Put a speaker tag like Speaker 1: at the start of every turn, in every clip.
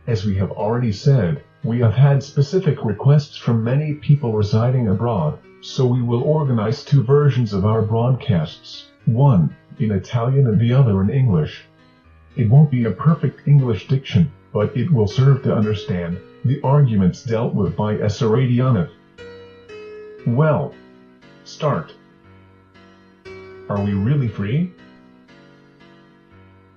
Speaker 1: As we have already said, we have had specific requests from many people residing abroad, so we will organize two versions of our broadcasts, one in Italian and the other in English. It won't be a perfect English diction, but it will serve to understand the arguments dealt with by Esaradianeth. Well, start. Are we really free?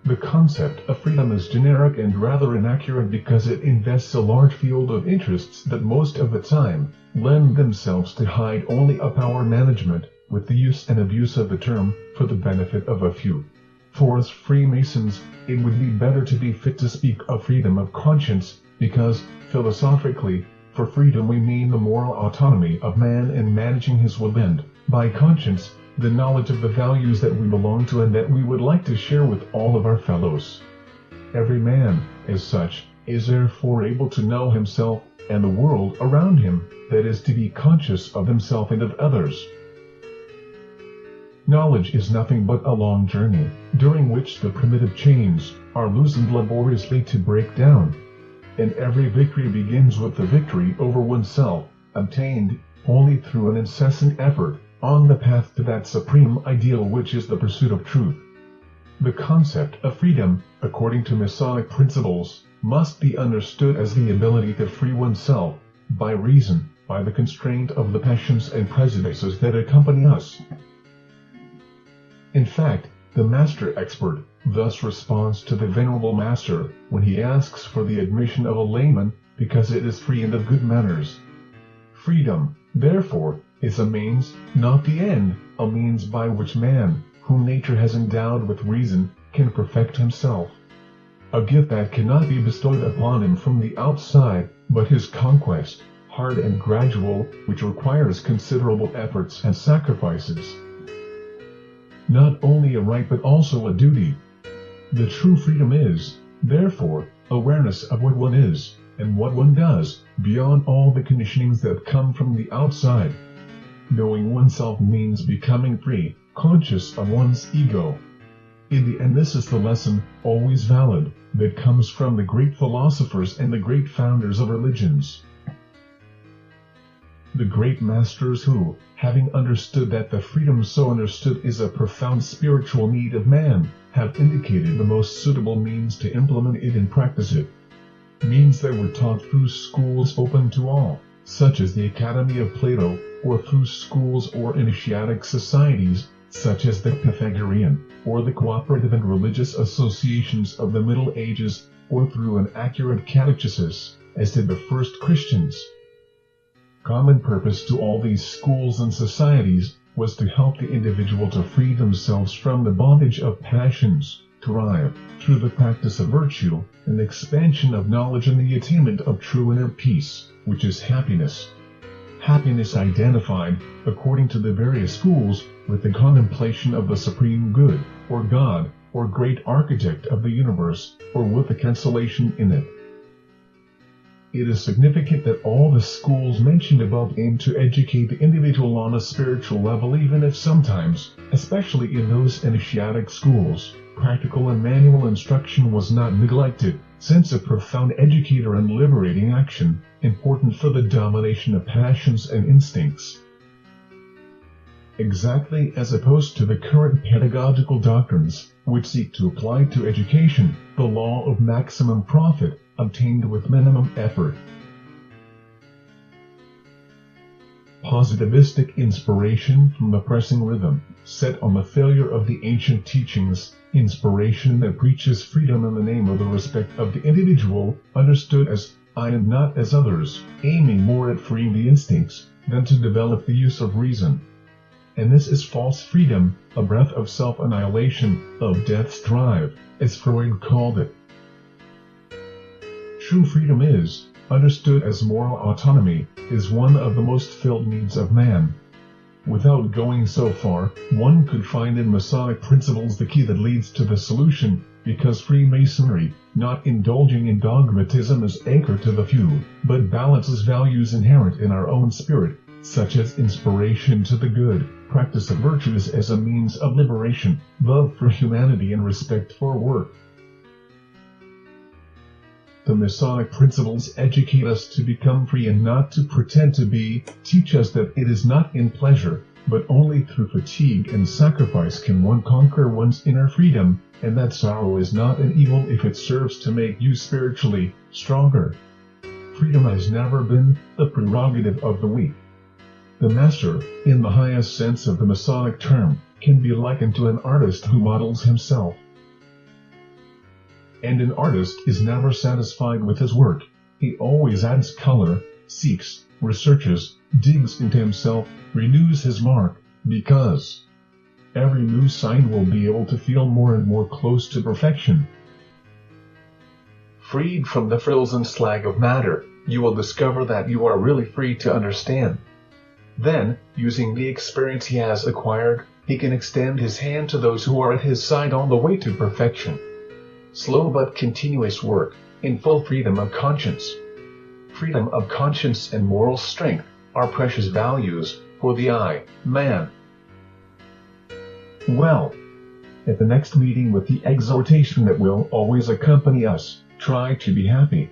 Speaker 1: The concept of freedom is generic and rather inaccurate because it invests a large field of interests that most of the time lend themselves to hide only a power management, with the use and abuse of the term for the benefit of a few. For us Freemasons, it would be better to be fit to speak of freedom of conscience, because, philosophically, for freedom we mean the moral autonomy of man in managing his will and, by conscience, the knowledge of the values that we belong to and that we would like to share with all of our fellows. Every man, as such, is therefore able to know himself and the world around him, that is to be conscious of himself and of others. Knowledge is nothing but a long journey, during which the primitive chains are loosened laboriously to break down. And every victory begins with the victory over oneself, obtained only through an incessant effort on the path to that supreme ideal which is the pursuit of truth. The concept of freedom, according to Masonic principles, must be understood as the ability to free oneself, by reason, by the constraint of the passions and prejudices that accompany us. In fact, the master expert thus responds to the venerable master when he asks for the admission of a layman because it is free and of good manners. Freedom, therefore, is a means, not the end, a means by which man, whom nature has endowed with reason, can perfect himself. A gift that cannot be bestowed upon him from the outside, but his conquest, hard and gradual, which requires considerable efforts and sacrifices. Not only a right but also a duty. The true freedom is, therefore, awareness of what one is, and what one does, beyond all the conditionings that come from the outside. Knowing oneself means becoming free, conscious of one's ego. In the end, this is the lesson, always valid, that comes from the great philosophers and the great founders of religions. The great masters who, having understood that the freedom so understood is a profound spiritual need of man, have indicated the most suitable means to implement it and practice it. Means that were taught through schools open to all, such as the Academy of Plato, or through schools or initiatic societies, such as the Pythagorean, or the cooperative and religious associations of the Middle Ages, or through an accurate catechesis, as did the first Christians. Common purpose to all these schools and societies was to help the individual to free themselves from the bondage of passions, thrive, through the practice of virtue, and expansion of knowledge and the attainment of true inner peace, which is happiness. Happiness identified, according to the various schools, with the contemplation of the supreme good, or God, or great architect of the universe, or with the consolation in it. It is significant that all the schools mentioned above aim to educate the individual on a spiritual level, even if sometimes, especially in those initiatic schools, practical and manual instruction was not neglected, since a profound educator and liberating action, important for the domination of passions and instincts. Exactly as opposed to the current pedagogical doctrines, which seek to apply to education the law of maximum profit, obtained with minimum effort. Positivistic inspiration from the pressing rhythm, set on the failure of the ancient teachings, inspiration that preaches freedom in the name of the respect of the individual, understood as I and not as others, aiming more at freeing the instincts than to develop the use of reason. And this is false freedom, a breath of self-annihilation, of death's drive, as Freud called it. True freedom is, understood as moral autonomy, is one of the most felt needs of man. Without going so far, one could find in Masonic principles the key that leads to the solution, because Freemasonry, not indulging in dogmatism as anchor to the few, but balances values inherent in our own spirit, such as inspiration to the good, practice of virtues as a means of liberation, love for humanity and respect for work. The Masonic principles educate us to become free and not to pretend to be, teach us that it is not in pleasure, but only through fatigue and sacrifice can one conquer one's inner freedom, and that sorrow is not an evil if it serves to make you spiritually stronger. Freedom has never been the prerogative of the weak. The master, in the highest sense of the Masonic term, can be likened to an artist who models himself. And an artist is never satisfied with his work. He always adds color, seeks, researches, digs into himself, renews his mark, because every new sign will be able to feel more and more close to perfection. Freed from the frills and slag of matter, you will discover that you are really free to understand. Then, using the experience he has acquired, he can extend his hand to those who are at his side on the way to perfection. Slow but continuous work, in full freedom of conscience. Freedom of conscience and moral strength are precious values for the man. Well, at the next meeting with the exhortation that will always accompany us, try to be happy.